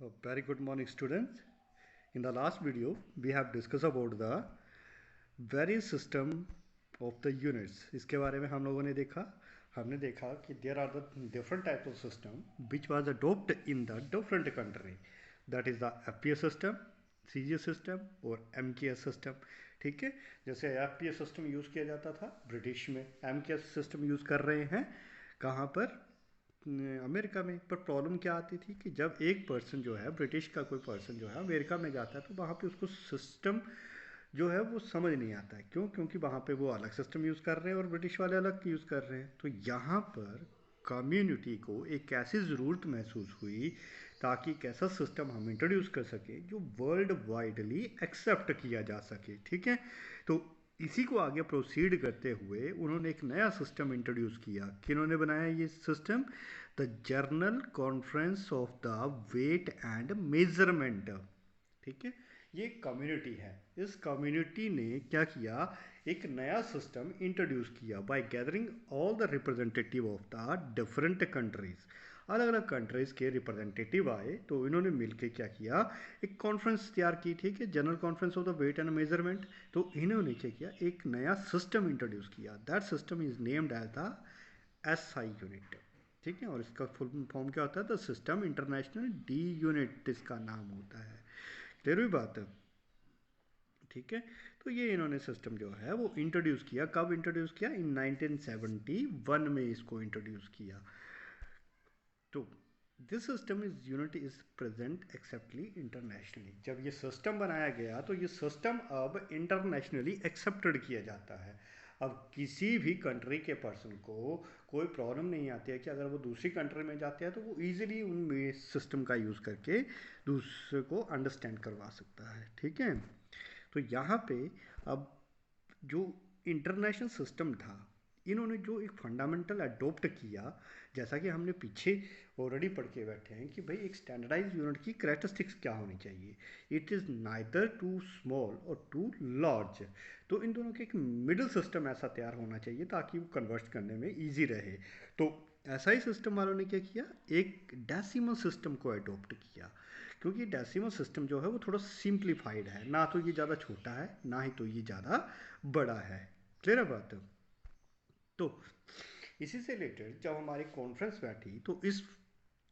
Very good morning, students. In the last video, we have discussed about the various system of the units. इसके बारे में हम लोगों ने देखा कि there are the different types of system which was adopted in the different country. That is the FPS system, CGS system और MKS system. ठीक है, जैसे FPS सिस्टम यूज़ किया जाता था ब्रिटिश में, MKS सिस्टम यूज़ कर रहे हैं कहाँ पर, अमेरिका में। पर प्रॉब्लम क्या आती थी कि जब एक पर्सन जो है, ब्रिटिश का कोई पर्सन जो है अमेरिका में जाता है तो वहाँ पे उसको सिस्टम जो है वो समझ नहीं आता है। क्यों? क्योंकि वहाँ पे वो अलग सिस्टम यूज़ कर रहे हैं और ब्रिटिश वाले अलग यूज़ कर रहे हैं। तो यहाँ पर कम्युनिटी को एक ऐसी ज़रूरत महसूस हुई ताकि एक ऐसा सिस्टम हम इंट्रोड्यूस कर सके जो वर्ल्ड वाइडली एक्सेप्ट किया जा सके। ठीक है, तो इसी को आगे प्रोसीड करते हुए उन्होंने एक नया सिस्टम इंट्रोड्यूस किया। किन्होंने बनाया ये system? The journal conference of the weight and measurement. ठीक है, ये कम्युनिटी है। इस कम्युनिटी ने क्या किया? एक नया सिस्टम इंट्रोड्यूस किया by gathering all the representative of the different countries. अलग अलग कंट्रीज के रिप्रेजेंटेटिव आए तो इन्होंने मिलकर क्या किया? एक कॉन्फ्रेंस तैयार की। ठीक है, general conference of the weight and measurement. तो इन्होंने क्या किया? एक नया सिस्टम इंट्रोड्यूस किया। That system is named as the SI unit. ठीक है, और इसका फुल फॉर्म क्या होता है? The system international de unit इसका नाम होता है। क्लियर हुई बात? ठीक है, तो ये इन्होंने सिस्टम जो है वो इंट्रोड्यूस किया। कब इंट्रोड्यूस किया? इन 1971 में इसको इंट्रोड्यूस किया। तो this system is unit is present accepted internationally. जब ये सिस्टम बनाया गया तो ये सिस्टम अब इंटरनेशनली एक्सेप्टेड किया जाता है। अब किसी भी कंट्री के पर्सन को कोई प्रॉब्लम नहीं आती है कि अगर वो दूसरी कंट्री में जाते हैं तो वो इजीली उन सिस्टम का यूज़ करके दूसरे को अंडरस्टैंड करवा सकता है। ठीक है, तो यहाँ पे अब जो इंटरनेशनल सिस्टम था, इन्होंने जो एक फंडामेंटल अडोप्ट किया, जैसा कि हमने पीछे ऑलरेडी पढ़ के बैठे हैं कि भाई एक स्टैंडर्डाइज यूनिट की कैरेक्टरिस्टिक्स क्या होनी चाहिए। It is neither too small और टू लार्ज। तो इन दोनों के एक मिडिल सिस्टम ऐसा तैयार होना चाहिए ताकि वो कन्वर्ट करने में ईजी रहे। तो ऐसा ही सिस्टम वालों ने क्या किया? एक डेसिमल सिस्टम को अडोप्ट किया, क्योंकि डेसिमल सिस्टम जो है वो थोड़ा सिंप्लीफाइड है। ना तो ये ज़्यादा छोटा है, ना ही तो ये ज़्यादा बड़ा है। क्लियर है बात? तो इसी से रिलेटेड जब हमारी कॉन्फ्रेंस बैठी तो इस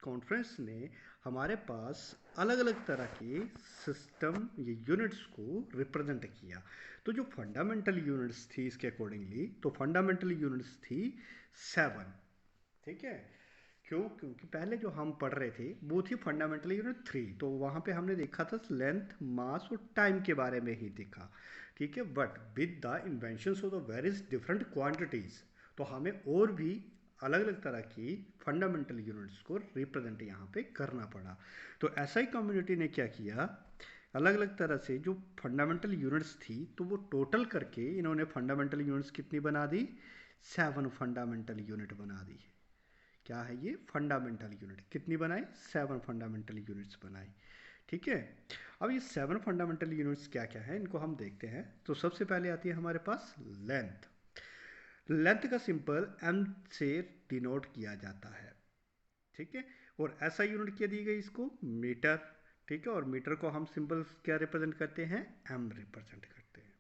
कॉन्फ्रेंस ने हमारे पास अलग अलग तरह के सिस्टम, ये यूनिट्स को रिप्रेजेंट किया। तो जो फंडामेंटल यूनिट्स थी इसके अकॉर्डिंगली, तो फंडामेंटल यूनिट्स थी 7। ठीक है, क्यों? क्योंकि पहले जो हम पढ़ रहे थे वो थी फंडामेंटल यूनिट 3। तो वहाँ पे हमने देखा था लेंथ, मास और टाइम के बारे में ही देखा। ठीक है, but with the invention of the various different quantities, तो हमें और भी अलग अलग तरह की फंडामेंटल यूनिट्स को रिप्रेजेंट यहाँ पे करना पड़ा। तो एसआई कम्युनिटी ने क्या किया? अलग अलग तरह से जो फंडामेंटल यूनिट्स थी तो वो टोटल करके इन्होंने फंडामेंटल यूनिट्स कितनी बना दी? 7 फंडामेंटल यूनिट बना दी। क्या है ये? Fundamental unit. कितनी बनाई? 7 फंडामेंटल यूनिट्स बनाई। ठीक है, अब ये 7 फंडामेंटल यूनिट्स क्या क्या है इनको हम देखते हैं। तो सबसे पहले आती है हमारे पास लेंथ। लेंथ का सिंपल एम से डिनोट किया जाता है। ठीक है, और ऐसा यूनिट क्या दी गई इसको? मीटर। ठीक है, और मीटर को हम सिंपल क्या रिप्रेजेंट करते हैं? एम रिप्रेजेंट करते हैं।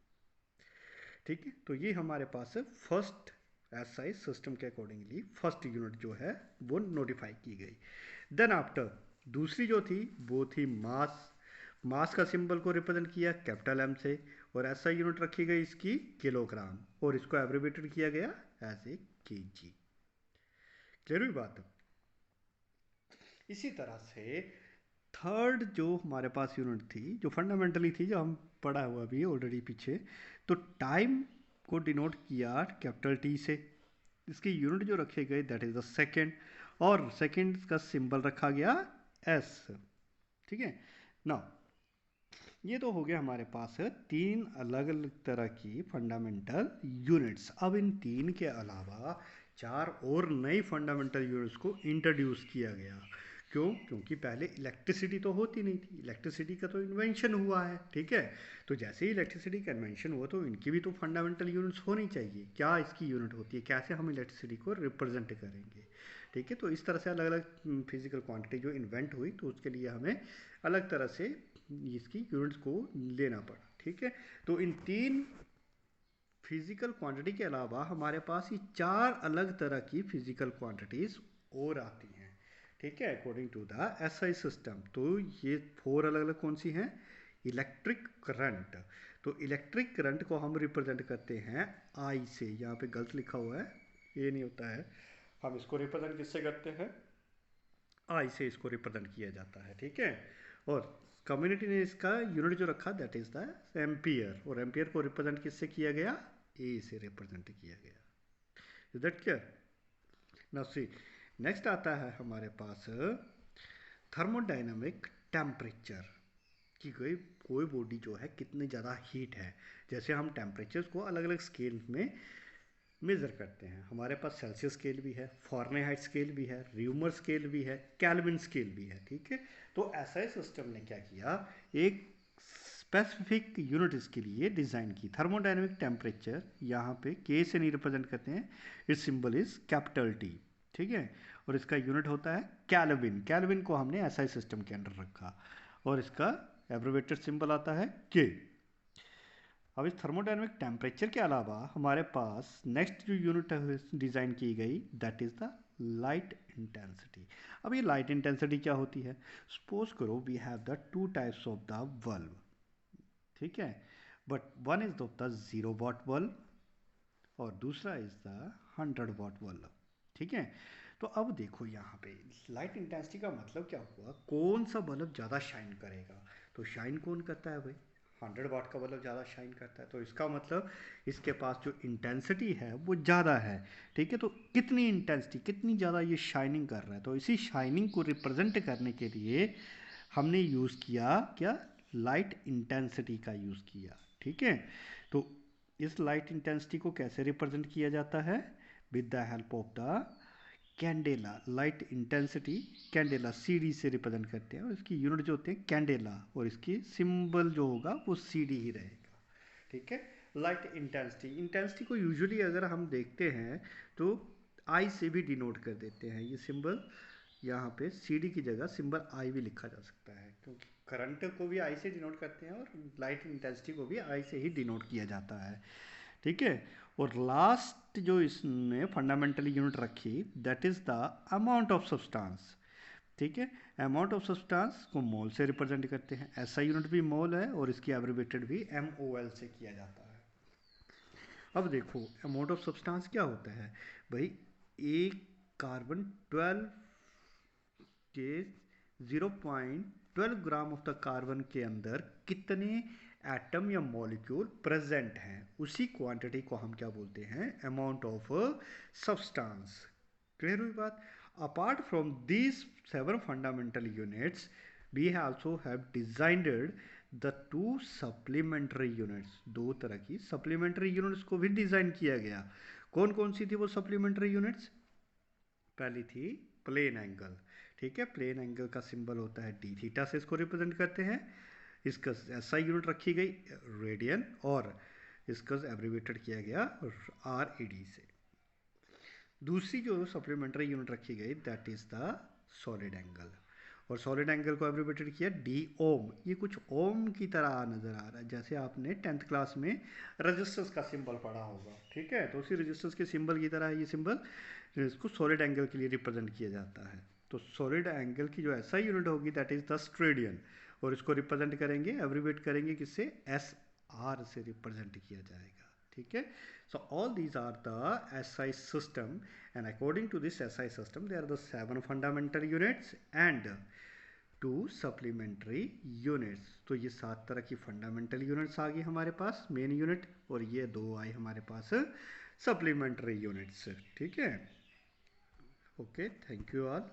ठीक है, तो ये हमारे पास है फर्स्ट एसआई सिस्टम के अकॉर्डिंगली फर्स्ट यूनिट जो है वो नोटिफाई की गई। देन आफ्टर दूसरी जो थी वो थी मास। मास का सिंबल को रिप्रेजेंट किया कैपिटल एम से, और एसआई यूनिट रखी गई इसकी किलोग्राम, और इसको एब्रिवेटेड किया गया एज ए केजी। क्लियर हुई बात? इसी तरह से थर्ड जो हमारे पास यूनिट थी जो फंडामेंटली थी, जो हम पढ़ा हुआ भी ऑलरेडी पीछे, तो टाइम को डिनोट किया कैपिटल टी से। इसकी यूनिट जो रखे गए दैट इज द सेकेंड, और सेकेंड का सिंबल रखा गया एस। ठीक है ना, ये तो हो गया हमारे पास 3 अलग अलग तरह की फंडामेंटल यूनिट्स। अब इन 3 के अलावा 4 और नई फंडामेंटल यूनिट्स को इंट्रोड्यूस किया गया। क्यों? क्योंकि पहले इलेक्ट्रिसिटी तो होती नहीं थी, इलेक्ट्रिसिटी का तो इन्वेंशन हुआ है। ठीक है, तो जैसे ही इलेक्ट्रिसिटी का इन्वेंशन हुआ तो इनकी भी तो फंडामेंटल यूनिट्स होनी चाहिए। क्या इसकी यूनिट होती है? कैसे हम इलेक्ट्रिसिटी को रिप्रेजेंट करेंगे? ठीक है। तो इस तरह से अलग अलग फिजिकल क्वांटिटी जो इन्वेंट हुई, तो उसके लिए हमें अलग तरह से इसकी यूनिट्स को लेना पड़ा, ठीक है। तो इन 3 फिजिकल क्वांटिटी के अलावा हमारे पास ये 4 अलग तरह की फिजिकल क्वांटिटीज और आती हैं, ठीक है, according to the SI system. तो ये 4 अलग अलग कौन सी हैं? Electric current. तो इलेक्ट्रिक करंट को हम रिप्रेजेंट करते हैं आई से। यहाँ पे गलत लिखा हुआ है, ये नहीं होता है। हम इसको रिप्रेजेंट किससे करते हैं? आई से इसको रिप्रेजेंट किया जाता है, ठीक है। और कम्युनिटी ने इसका यूनिट जो रखा दैट इज द एम्पियर, और एम्पियर को रिप्रेजेंट किससे किया गया? ए से रिप्रेजेंट किया गया। Is that clear? Now see, next आता है हमारे पास थर्मोडाइनमिक टेम्परेचर कि कोई बॉडी जो है कितनी ज़्यादा हीट है। जैसे हम टेम्परेचर्स को अलग अलग स्केल में मेज़र करते हैं। हमारे पास सेल्सियस स्केल भी है, फॉरेनहाइट स्केल भी है, र्यूमर स्केल भी है, केल्विन स्केल भी है, ठीक है। तो एसआई सिस्टम ने क्या किया, एक स्पेसिफिक यूनिट इसके लिए डिज़ाइन की। थर्मोडाइनमिक टेम्परेचर यहाँ पे के से नहीं रिप्रेजेंट करते हैं, it's symbol is capital T, ठीक है। और इसका यूनिट होता है केल्विन। केल्विन को हमने एसआई सिस्टम के अंडर रखा, और इसका एब्रिवेटेड सिंबल आता है के। अब इस थर्मोडायनेमिक टेम्परेचर के अलावा हमारे पास नेक्स्ट जो यूनिट डिज़ाइन की गई that is the light intensity. अब ये लाइट इंटेंसिटी क्या होती है? सपोज करो we have the 2 types of the bulb, ठीक है, but one is the 0 watt bulb और दूसरा इज द 100 वाट बल्ब, ठीक है। तो अब देखो यहाँ पे लाइट इंटेंसिटी का मतलब क्या हुआ, कौन सा बल्ब ज़्यादा शाइन करेगा? तो शाइन कौन करता है भाई? 100 वाट का बल्ब ज़्यादा शाइन करता है। तो इसका मतलब इसके पास जो इंटेंसिटी है वो ज़्यादा है, ठीक है। तो कितनी इंटेंसिटी, कितनी ज़्यादा ये शाइनिंग कर रहा है, तो इसी शाइनिंग को रिप्रेजेंट करने के लिए हमने यूज़ किया क्या? लाइट इंटेंसिटी का यूज़ किया, ठीक है। तो इस लाइट इंटेंसिटी को कैसे रिप्रेजेंट किया जाता है? With the help of the candela. Light intensity candela C D से रिप्रेजेंट करते हैं, और इसकी यूनिट जो होते हैं कैंडेला, और इसकी सिंबल जो होगा वो सी डी ही रहेगा, ठीक है। लाइट इंटेंसिटी, इंटेंसिटी को यूजुअली अगर हम देखते हैं तो आई से भी डिनोट कर देते हैं। ये सिंबल यहाँ पे सी डी की जगह सिंबल आई भी लिखा जा सकता है, क्योंकि करंट को भी आई से डिनोट करते हैं और लाइट इंटेंसिटी को भी आई से ही डिनोट किया जाता है, ठीक है। और लास्ट जो इसने फंडामेंटली यूनिट रखी that is the amount of substance, ठीक है। अमाउंट ऑफ सब्सटेंस को मोल से रिप्रेजेंट करते हैं। ऐसा यूनिट भी मोल है और इसकी एब्रिवेटेड भी MOL से किया जाता है। अब देखो अमाउंट ऑफ सब्सटेंस क्या होता है भाई, एक कार्बन 12 के 0.12 ग्राम ऑफ द कार्बन के अंदर कितने एटम या मॉलिक्यूल प्रेजेंट हैं, उसी क्वांटिटी को हम क्या बोलते हैं? Amount of substance. क्लियर हुई बात? Apart from these 7 fundamental units we also have designed the 2 supplementary units. 2 तरह की सप्लीमेंट्री यूनिट्स को भी डिजाइन किया गया। कौन कौन सी थी वो सप्लीमेंट्री यूनिट्स? पहली थी प्लेन एंगल, ठीक है। प्लेन एंगल का सिंबल होता है डी थीटा से इसको रिप्रेजेंट करते हैं। इसका ऐसा यूनिट रखी गई रेडियन, और इसका एब्रिवेटेड किया गया RAD से। दूसरी जो सप्लीमेंट्री यूनिट रखी गई that is the solid angle, और सॉलिड एंगल को एब्रिवेटेड किया D ओम। ये कुछ ओम की तरह नजर आ रहा है, जैसे आपने 10th क्लास में रजिस्टर्स का सिंबल पढ़ा होगा, ठीक है। तो उसी रजिस्टर्स के सिंबल की तरह ये सिंबल, इसको सॉलिड एंगल के लिए रिप्रेजेंट किया जाता है। तो सॉलिड एंगल की जो ऐसा यूनिट होगी दैट इज द स्ट्रेडियन, और इसको रिप्रेजेंट करेंगे, एब्रिवेट करेंगे किससे? SR से रिप्रेजेंट किया जाएगा, ठीक है। So all these are the SI system, and according to this SI system there are the 7 fundamental units and 2 supplementary units। तो ये 7 तरह की फंडामेंटल यूनिट्स आ गई हमारे पास मेन यूनिट, और ये 2 आई हमारे पास सप्लीमेंट्री यूनिट्स, ठीक है। Okay, thank you all.